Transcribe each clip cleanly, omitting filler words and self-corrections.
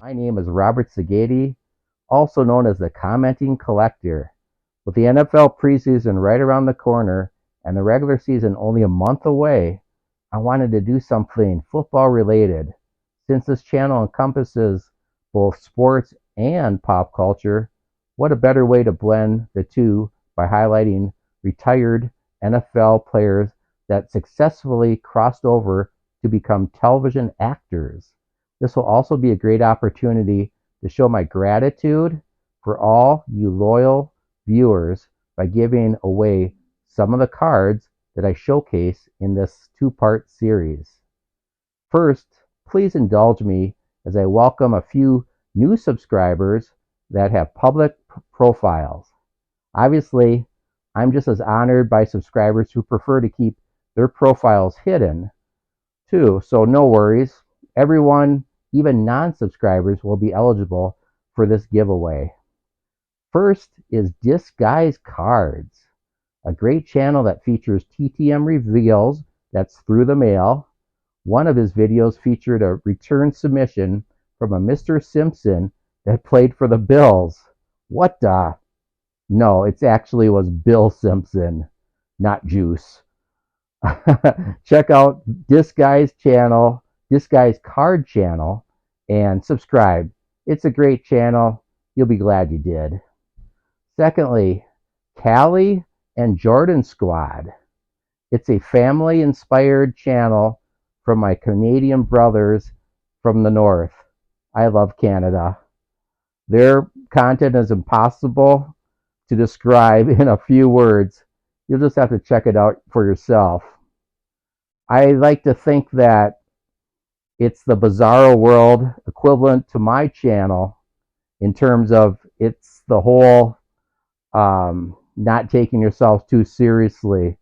My name is Robert Sagady, also known as the Commenting Collector. With the NFL preseason right around the corner and the regular season only a month away, I wanted to do something football related. Since this channel encompasses both sports and pop culture, what a better way to blend the two by highlighting retired NFL players that successfully crossed over to become television actors. This will also be a great opportunity to show my gratitude for all you loyal viewers by giving away some of the cards that I showcase in this two-part series. First, please indulge me as I welcome a few new subscribers that have public profiles. Obviously, I'm just as honored by subscribers who prefer to keep their profiles hidden, too, so no worries. Everyone, even non-subscribers, will be eligible for this giveaway. First is Disguise Cards, a great channel that features TTM reveals that's through the mail. One of his videos featured a return submission from a Mr. Simpson that played for the Bills. What the? No, it actually was Bill Simpson, not Juice. Check out Disguise Card channel, and subscribe. It's a great channel. You'll be glad you did. Secondly, Callie and Jordan Squad. It's a family-inspired channel from my Canadian brothers from the north. I love Canada. Their content is impossible to describe in a few words. You'll just have to check it out for yourself. I like to think that it's the Bizarro World equivalent to my channel in terms of it's the whole not taking yourself too seriously.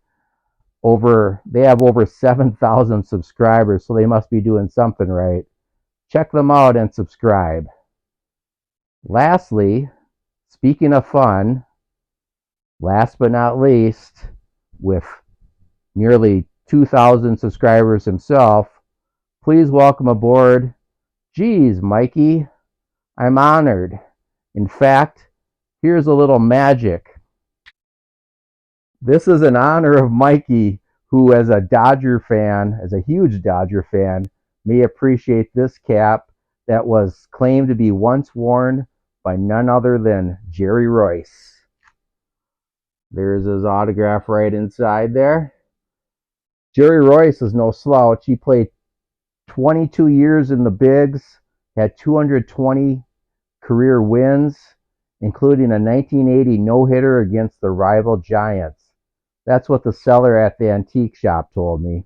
They have over 7,000 subscribers, so they must be doing something right. Check them out and subscribe. Lastly, speaking of fun, last but not least, with nearly 2,000 subscribers himself, please welcome aboard. Geez, Mikey, I'm honored. In fact, here's a little magic. This is in honor of Mikey, who, as a huge Dodger fan, may appreciate this cap that was claimed to be once worn by none other than Jerry Royce. There's his autograph right inside there. Jerry Royce is no slouch. He played 22 years in the bigs, had 220 career wins, including a 1980 no-hitter against the rival Giants. That's what the seller at the antique shop told me.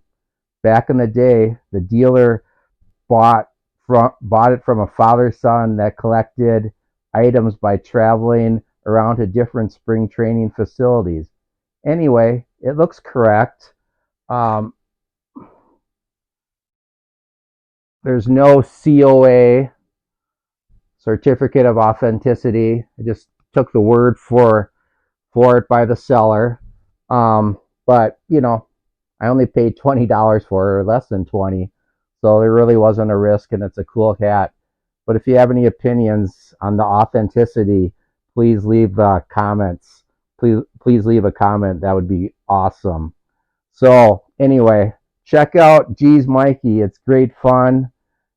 Back in the day, the dealer bought it from a father-son that collected items by traveling around to different spring training facilities. Anyway, it looks correct. There's no COA, certificate of authenticity. I just took the word for it by the seller. But I only paid $20 for it, or less than 20, so there really wasn't a risk, and it's a cool hat. But if you have any opinions on the authenticity, please leave comments. Please leave a comment. That would be awesome. So anyway, check out Geez Mikey. It's great fun.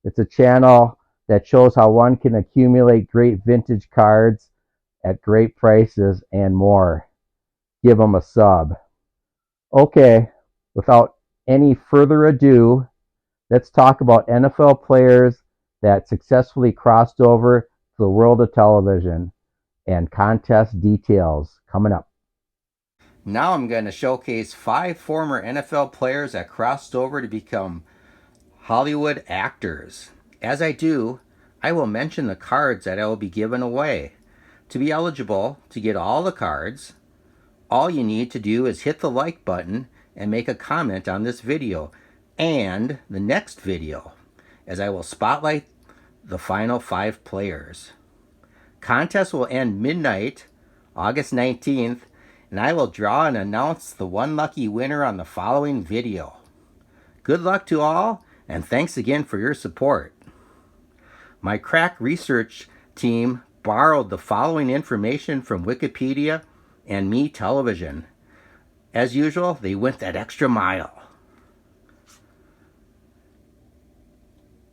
It's a channel that shows how one can accumulate great vintage cards at great prices and more. Give them a sub. Okay, without any further ado, let's talk about NFL players that successfully crossed over to the world of television, and contest details coming up. Now I'm going to showcase 5 former NFL players that crossed over to become Hollywood actors. As I do, I will mention the cards that I will be giving away. To be eligible to get all the cards, all you need to do is hit the like button and make a comment on this video and the next video, as I will spotlight the final 5 players. Contest will end midnight, August 19th, and I will draw and announce the one lucky winner on the following video. Good luck to all, and thanks again for your support. My crack research team borrowed the following information from Wikipedia and Me Television. As usual, they went that extra mile.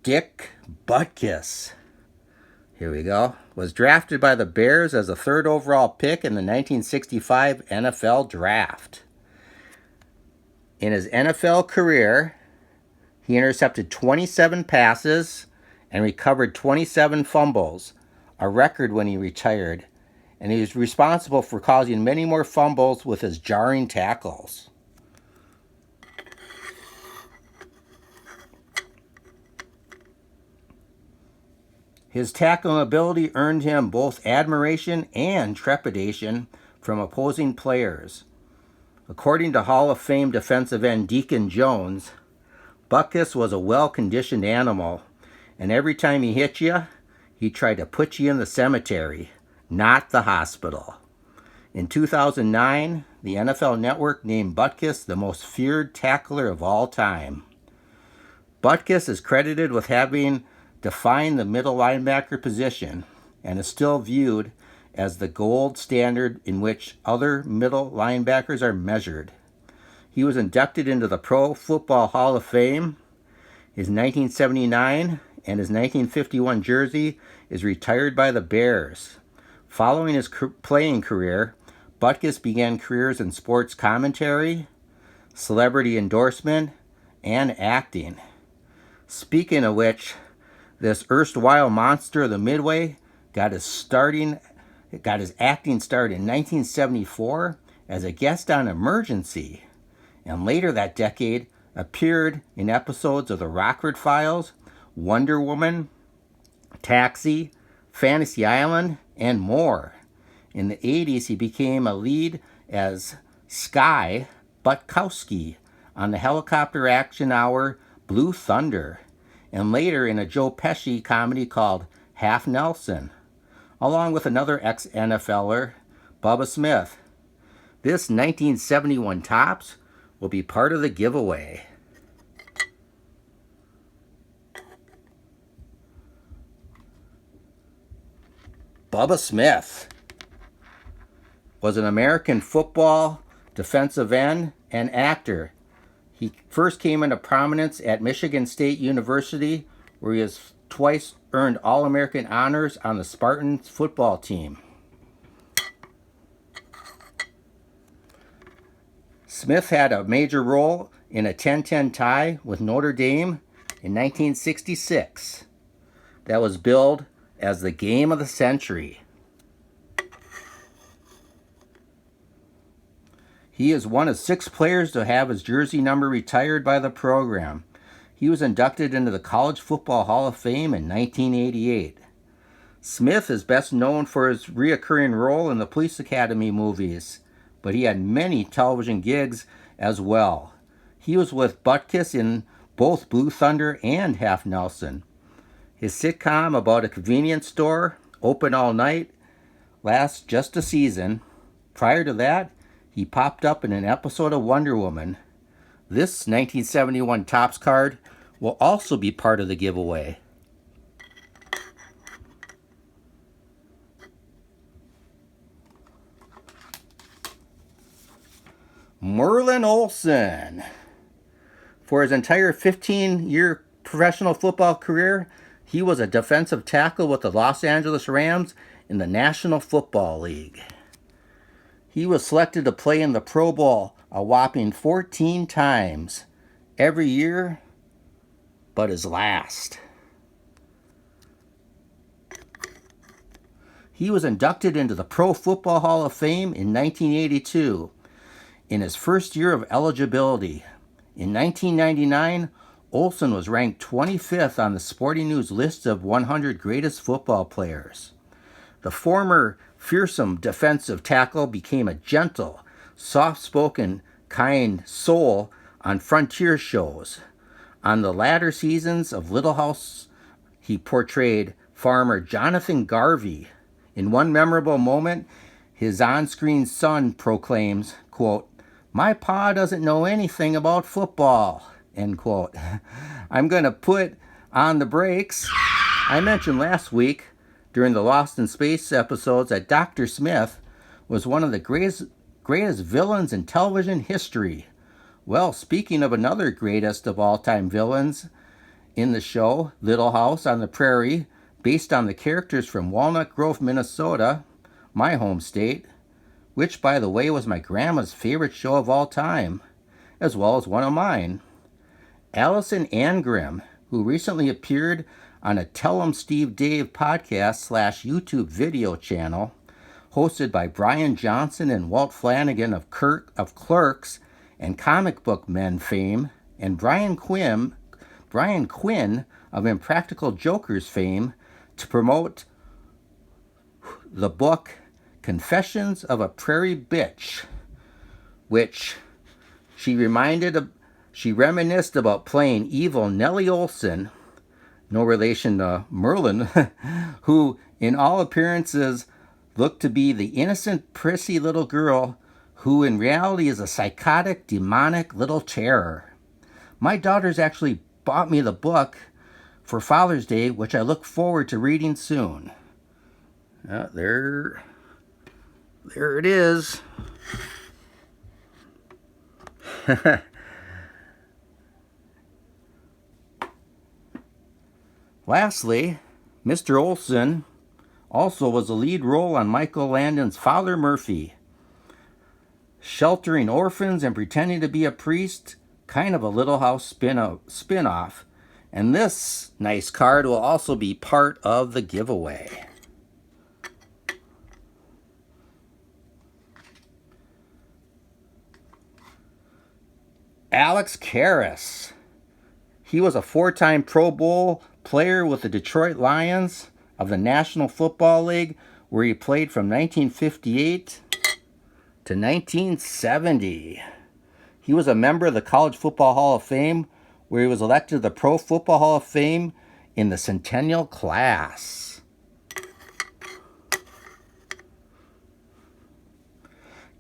Dick Butkus, here we go, was drafted by the Bears as a third overall pick in the 1965 NFL Draft. In his NFL career, he intercepted 27 passes and recovered 27 fumbles, a record when he retired, and he was responsible for causing many more fumbles with his jarring tackles. His tackling ability earned him both admiration and trepidation from opposing players. According to Hall of Fame defensive end Deacon Jones, Butkus was a well-conditioned animal, and every time he hit you, he tried to put you in the cemetery, not the hospital. In 2009, the NFL Network named Butkus the most feared tackler of all time. Butkus is credited with having defined the middle linebacker position and is still viewed as the gold standard in which other middle linebackers are measured. He was inducted into the Pro Football Hall of Fame. His 1979 and his 1951 jersey is retired by the Bears. Following his playing career, Butkus began careers in sports commentary, celebrity endorsement, and acting. Speaking of which, this erstwhile monster of the Midway got his acting start in 1974 as a guest on Emergency, and later that decade appeared in episodes of The Rockford Files, Wonder Woman, Taxi, Fantasy Island, and more. In the 80s, he became a lead as Sky Butkowski on the helicopter action hour Blue Thunder, and later in a Joe Pesci comedy called Half Nelson, along with another ex-NFLer, Bubba Smith. This 1971 Topps will be part of the giveaway. Bubba Smith was an American football defensive end and actor. He first came into prominence at Michigan State University, where he has twice earned All-American honors on the Spartans football team. Smith had a major role in a 10-10 tie with Notre Dame in 1966 that was billed as the game of the century. He is one of 6 players to have his jersey number retired by the program. He was inducted into the College Football Hall of Fame in 1988. Smith is best known for his reoccurring role in the Police Academy movies, but he had many television gigs as well. He was with Butkus in both Blue Thunder and Half Nelson. His sitcom about a convenience store, open all night, lasts just a season. Prior to that, he popped up in an episode of Wonder Woman. This 1971 Topps card will also be part of the giveaway. Merlin Olsen. For his entire 15-year professional football career, he was a defensive tackle with the Los Angeles Rams in the National Football League. He was selected to play in the Pro Bowl a whopping 14 times, every year but his last. He was inducted into the Pro Football Hall of Fame in 1982, in his first year of eligibility. In 1999, Olsen was ranked 25th on the Sporting News list of 100 greatest football players. The former fearsome defensive tackle became a gentle, soft-spoken, kind soul on frontier shows. On the latter seasons of Little House, he portrayed farmer Jonathan Garvey. In one memorable moment, his on-screen son proclaims, quote, "My pa doesn't know anything about football," end quote. "I'm going to put on the brakes I mentioned last week during the Lost in Space episodes that Dr. Smith was one of the greatest villains in television history. Well, speaking of another greatest of all-time villains in the show, Little House on the Prairie, based on the characters from Walnut Grove, Minnesota, my home state, which, by the way, was my grandma's favorite show of all time, as well as one of mine. Allison Angrim, who recently appeared on a Tell 'em Steve Dave podcast / YouTube video channel, hosted by Brian Johnson and Walt Flanagan of Clerks and Comic Book Men fame, and Brian Quinn of Impractical Jokers fame, to promote the book Confessions of a Prairie Bitch, which she reminisced about playing evil Nellie Olson, no relation to Merlin, who in all appearances looked to be the innocent, prissy little girl who in reality is a psychotic, demonic little terror. My daughters actually bought me the book for Father's Day, which I look forward to reading soon. There it is. Lastly, Mr. Olson also was the lead role on Michael Landon's Father Murphy. Sheltering orphans and pretending to be a priest, kind of a Little House spin-off. And this nice card will also be part of the giveaway. Alex Karras. He was a 4-time Pro Bowl player with the Detroit Lions of the National Football League, where he played from 1958 to 1970. He was a member of the College Football Hall of Fame, where he was elected to the Pro Football Hall of Fame in the Centennial class.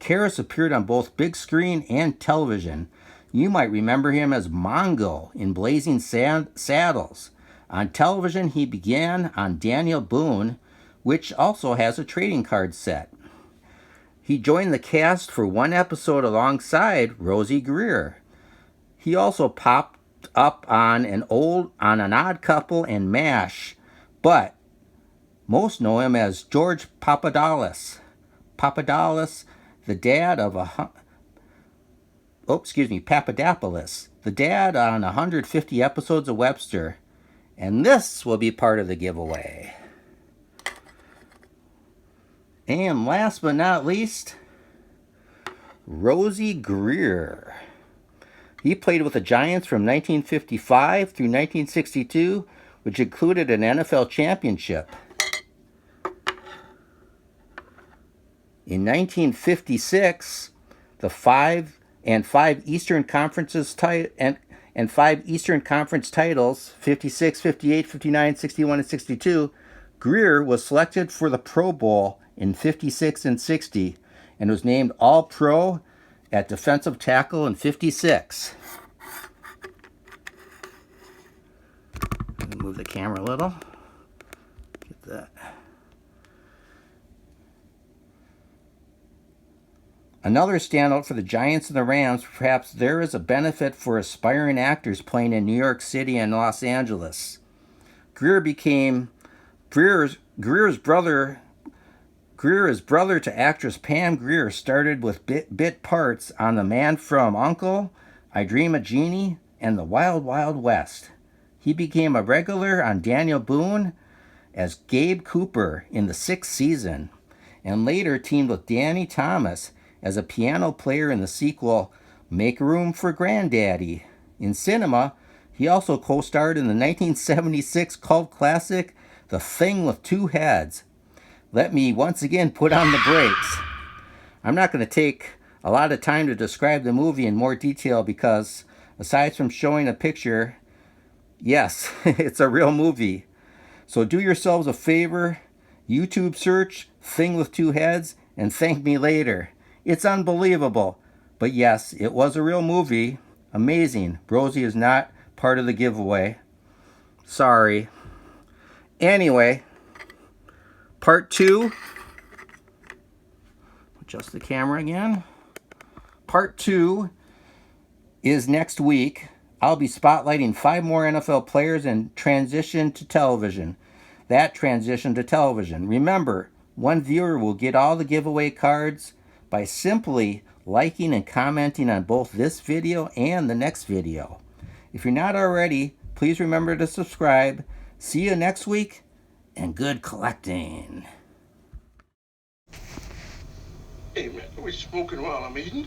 Karras appeared on both big screen and television. You might remember him as Mongo in Blazing Saddles. On television, he began on Daniel Boone, which also has a trading card set. He joined the cast for one episode alongside Rosie Greer. He also popped up on An Odd Couple and MASH, but most know him as George Papadopoulos. Papadopoulos, the dad on 150 episodes of Webster. And this will be part of the giveaway. And last but not least, Rosie Greer. He played with the Giants from 1955 through 1962, which included an NFL championship. In 1956, the five Eastern Conference titles, 56, 58, 59, 61, and 62, Greer was selected for the Pro Bowl in 56 and 60 and was named All-Pro at defensive tackle in 56. Move the camera a little. Get that. Another standout for the Giants and the Rams, perhaps there is a benefit for aspiring actors playing in New York City and Los Angeles. Greer is brother to actress Pam Grier, started with bit parts on The Man from U.N.C.L.E., I Dream of Jeannie, and The Wild Wild West. He became a regular on Daniel Boone as Gabe Cooper in the 6th season, and later teamed with Danny Thomas as a piano player in the sequel Make Room for Granddaddy. In cinema, he also co-starred in the 1976 cult classic The Thing with Two Heads. Let me once again put on the brakes. I'm not going to take a lot of time to describe the movie in more detail because, aside from showing a picture, yes, it's a real movie. So do yourselves a favor, YouTube search Thing with Two Heads, and thank me later. It's unbelievable. But yes, it was a real movie. Amazing. Rosie is not part of the giveaway. Sorry. Anyway, part 2. Adjust the camera again. Part 2 is next week. I'll be spotlighting 5 more NFL players and transition to television. That transition to television. Remember, one viewer will get all the giveaway cards by simply liking and commenting on both this video and the next video. If you're not already, please remember to subscribe. See you next week, and good collecting. Hey, man, are we smoking while I'm eating?